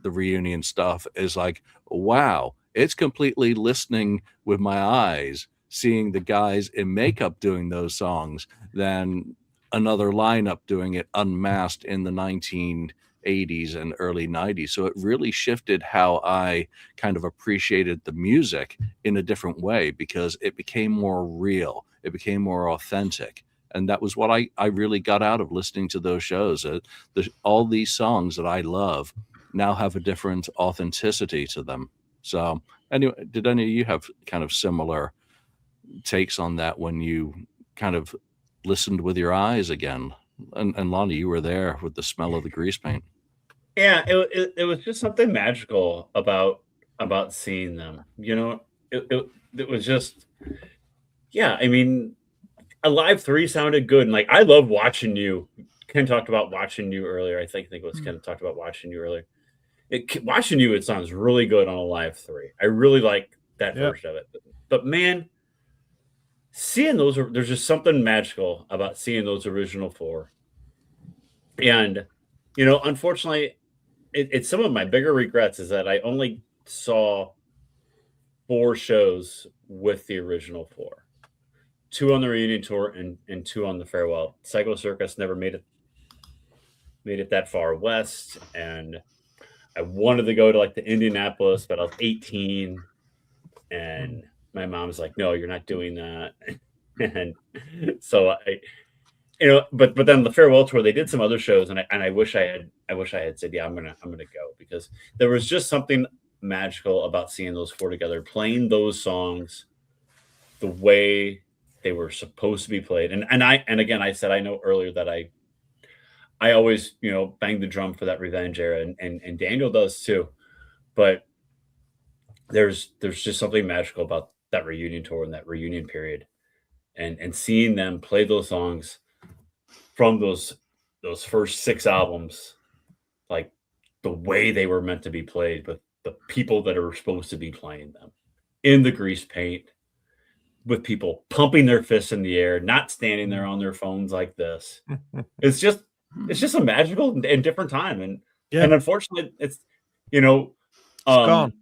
reunion stuff, is like, wow, it's completely listening with my eyes, seeing the guys in makeup doing those songs than another lineup doing it unmasked in the 1980s and early 90s. So it really shifted how I kind of appreciated the music in a different way, because it became more real. It became more authentic. And that was what I really got out of listening to those shows. All these songs that I love now have a different authenticity to them. So anyway, did any of you have kind of similar takes on that when you kind of listened with your eyes again? And Lonnie, you were there with the smell of the grease paint. Yeah, it was just something magical about seeing them. It was just, yeah. I mean, Alive 3 sounded good, and like I love Watching You. Ken talked about Watching You earlier. I think it was Ken talked about Watching You earlier. Watching You, it sounds really good on Alive 3. I really like that version of it. But man, seeing those, there's just something magical about seeing those original 4. And unfortunately, it's some of my bigger regrets is that I only saw 4 shows with the original 4. 2 on the reunion tour and 2 on the farewell. Psycho Circus never made it that far west, and I wanted to go to like the Indianapolis, but I was 18, and my mom's like, "No, you're not doing that." And so but then the farewell tour, they did some other shows, and I wish I had said, "Yeah, I'm gonna go," because there was just something magical about seeing those 4 together, playing those songs the way they were supposed to be played. And again, I said, I know earlier that I always, bang the drum for that Revenge era, and Daniel does too. But there's just something magical about that reunion tour and that reunion period, and seeing them play those songs from those first 6 albums, like the way they were meant to be played, but the people that are supposed to be playing them in the grease paint, with people pumping their fists in the air, not standing there on their phones like this. It's just a magical and different time. And unfortunately, it's gone.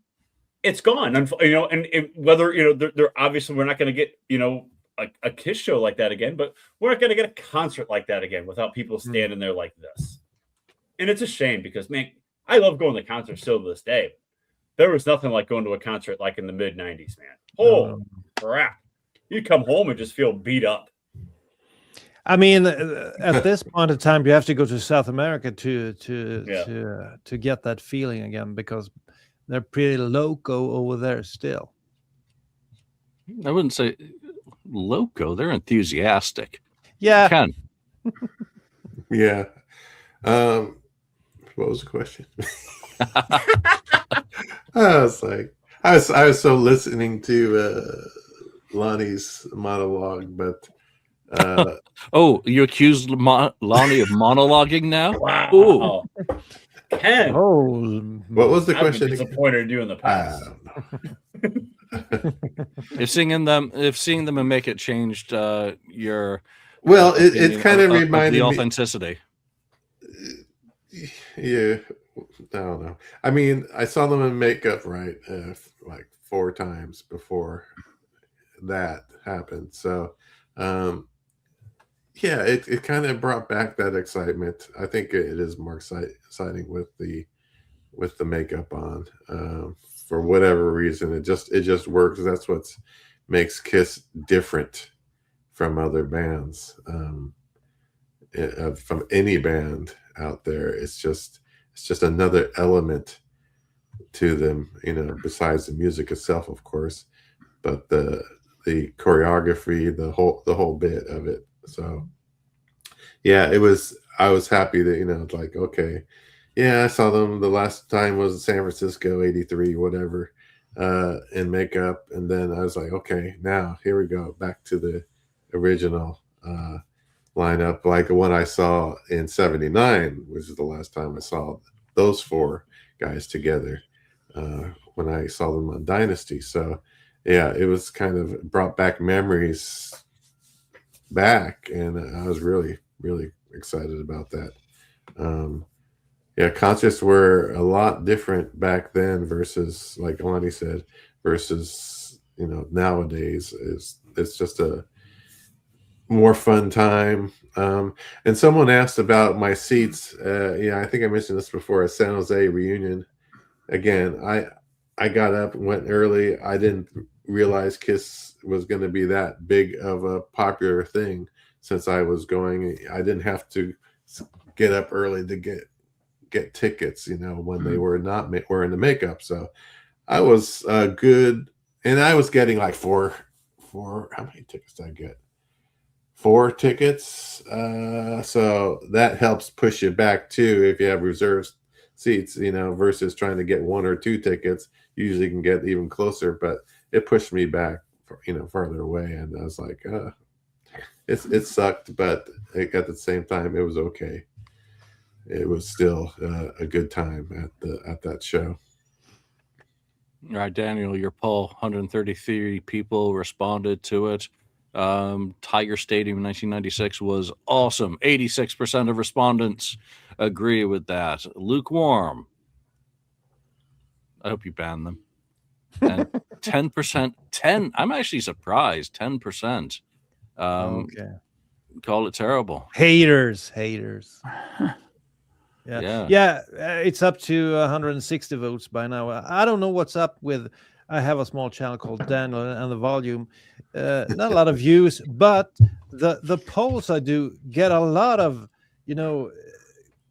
It's gone. And whether they're obviously, we're not going to get a Kiss show like that again, but we're not going to get a concert like that again without people standing there like this. And it's a shame, because man, I love going to concerts still to this day. There was nothing like going to a concert like in the mid 90s, man. Oh crap. You come home and just feel beat up. I mean, at this point in time, you have to go to South America to get that feeling again, because they're pretty loco over there still. I wouldn't say loco; they're enthusiastic. Yeah. Ken. Yeah. What was the question? I was so listening to Lonnie's monologue, but oh, you accused Lonnie of monologuing now? Wow. Ooh. Ken. Oh, what was the question? Disappointed in you in the past. If seeing them and make it changed your it kind of reminded the me authenticity. Yeah, I don't know. I mean, I saw them in makeup like 4 times before that happened. So it kind of brought back that excitement. I think it is more exciting with the makeup on. For whatever reason, it just works. That's what makes Kiss different from other bands, from any band out there. It's just another element to them, besides the music itself, of course, but the choreography, the whole bit of it. So yeah, I was happy that, it's like, okay, yeah, I saw them the last time was San Francisco, 83, whatever, in makeup. And then I was like, okay, now here we go back to the original lineup, like what I saw in 79, which is the last time I saw those four guys together, when I saw them on Dynasty. So yeah, it was kind of brought back memories back, and I was really, really excited about that. Yeah, concerts were a lot different back then versus, like Lonnie said, versus nowadays. It's just a more fun time. And someone asked about my seats. Yeah, I think I mentioned this before at San Jose reunion. Again, I got up and went early. I didn't realize Kiss was going to be that big of a popular thing. Since I was going, I didn't have to get up early to get tickets, when they were not wearing the makeup. So I was good, and I was getting like four. How many tickets did I get? 4 tickets. So that helps push you back too if you have reserved seats, versus trying to get 1 or 2 tickets. You usually can get even closer, but it pushed me back, farther away, and I was like, it sucked, but at the same time, it was okay. It was still a good time at that show. All right, Daniel, your poll, 133 people responded to it. Tiger Stadium in 1996 was awesome. 86% of respondents agree with that. Lukewarm. I hope you ban them. And 10%, I'm actually surprised, 10%. Okay. Call it terrible. Haters. Yeah. It's up to 160 votes by now. I don't know what's up with. I have a small channel called Daniel and the volume. Not a lot of views, but the polls I do get a lot of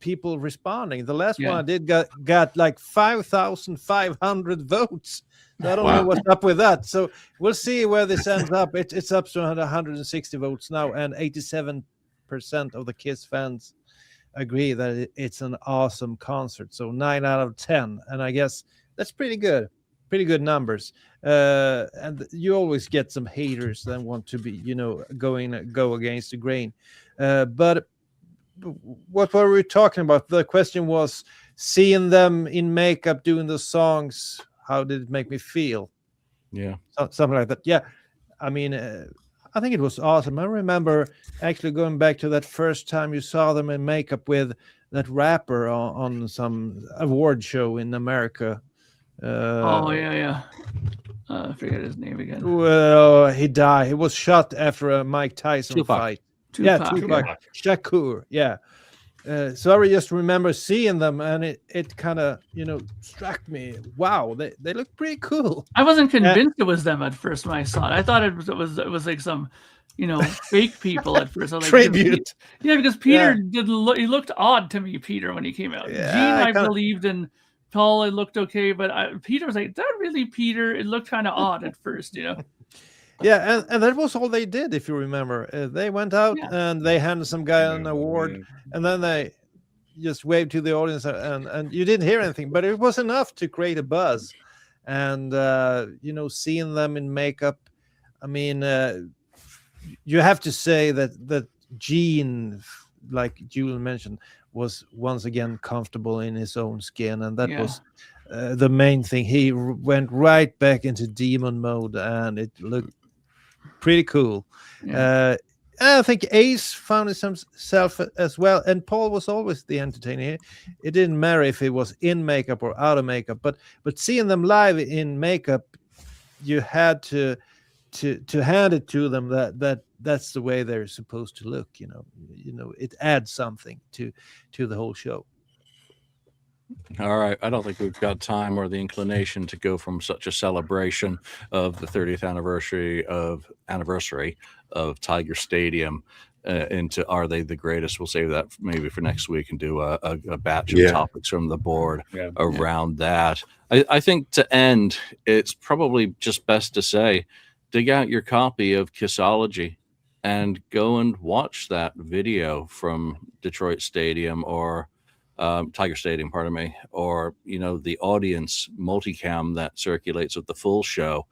people responding. The last one I did got like 5,500 votes. So I don't know what's up with that. So we'll see where this ends up. It's up to 160 votes now, and 87% of the Kiss fans agree that it's an awesome concert. So 9 out of 10, and I guess that's pretty good numbers. And you always get some haters that want to be go against the grain. But what were we talking about? The question was seeing them in makeup doing the songs. How did it make me feel? Yeah, something like that. Yeah, I mean, I think it was awesome. I remember actually going back to that first time you saw them in makeup with that rapper on some award show in America. I forget his name again. Well, he died. He was shot after a Mike Tyson fight. Tupac. Tupac. Shakur. Yeah. So I just remember seeing them, and it kind of struck me. Wow, they look pretty cool. I wasn't convinced it was them at first when I saw it. I thought it was like some fake people at first. I was like, tribute. Because Peter he looked odd to me. Peter when he came out. Yeah, Gene I believed in. Paul it looked okay, but Peter was like, that really Peter? It looked kind of odd at first, Yeah, and that was all they did, if you remember. They went out and they handed some guy an award, and then they just waved to the audience, and you didn't hear anything, but it was enough to create a buzz. And seeing them in makeup, I mean, you have to say that Gene, like Julian mentioned, was once again comfortable in his own skin, and that was the main thing. He went right back into demon mode, and it looked pretty cool. I think Ace found himself as well, and Paul was always the entertainer. It didn't matter if it was in makeup or out of makeup, but seeing them live in makeup, you had to hand it to them that's the way they're supposed to look. It adds something to the whole show. All right. I don't think we've got time or the inclination to go from such a celebration of the 30th anniversary of Tiger Stadium into Are They the Greatest? We'll save that maybe for next week and do a batch of topics from the board around that. I think to end, it's probably just best to say, dig out your copy of Kissology and go and watch that video from Detroit Stadium or Tiger Stadium, pardon me, or, the audience multicam that circulates with the full show.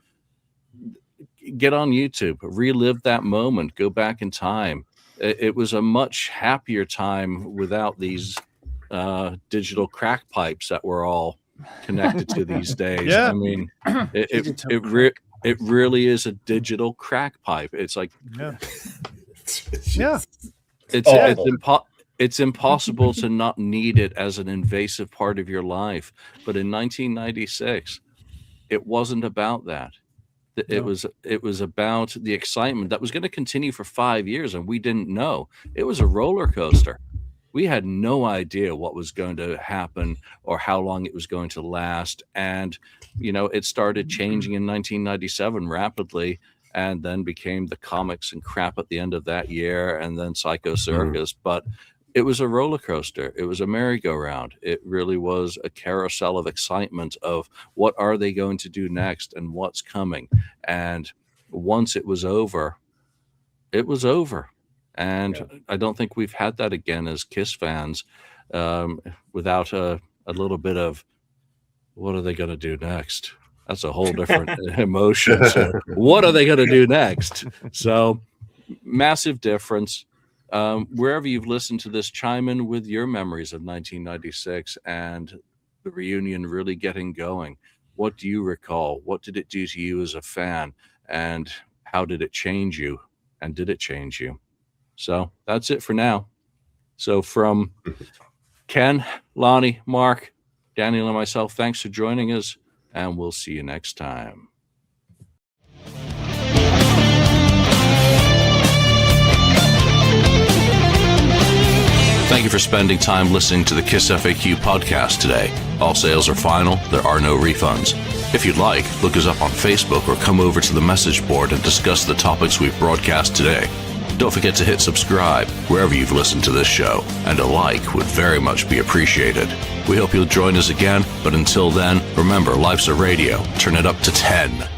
Get on YouTube, relive that moment, go back in time. It was a much happier time without these digital crack pipes that we're all connected to these days. Yeah. I mean, it really is a digital crack pipe. It's like, Yeah. it's impossible to not need it as an invasive part of your life. But in 1996, it wasn't about that. It was about the excitement that was going to continue for 5 years, and we didn't know. It was a roller coaster. We had no idea what was going to happen or how long it was going to last. And, it started changing in 1997 rapidly, and then became the comics and crap at the end of that year, and then Psycho Circus. But it was a roller coaster. It was a merry-go-round. It really was a carousel of excitement of what are they going to do next and what's coming. And once it was over, it was over. And I don't think we've had that again as Kiss fans without a little bit of, what are they going to do next? That's a whole different emotion. So what are they going to do next? So massive difference. Wherever you've listened to this, chime in with your memories of 1996 and the reunion really getting going. What do you recall? What did it do to you as a fan? And how did it change you? And did it change you? So that's it for now. So from Ken, Lonnie, Mark, Daniel, and myself, thanks for joining us, and we'll see you next time. Thank you for spending time listening to the KissFAQ podcast today. All sales are final. There are no refunds. If you'd like, look us up on Facebook or come over to the message board and discuss the topics we've broadcast today. Don't forget to hit subscribe wherever you've listened to this show, and a like would very much be appreciated. We hope you'll join us again, but until then, remember, life's a radio. Turn it up to 10.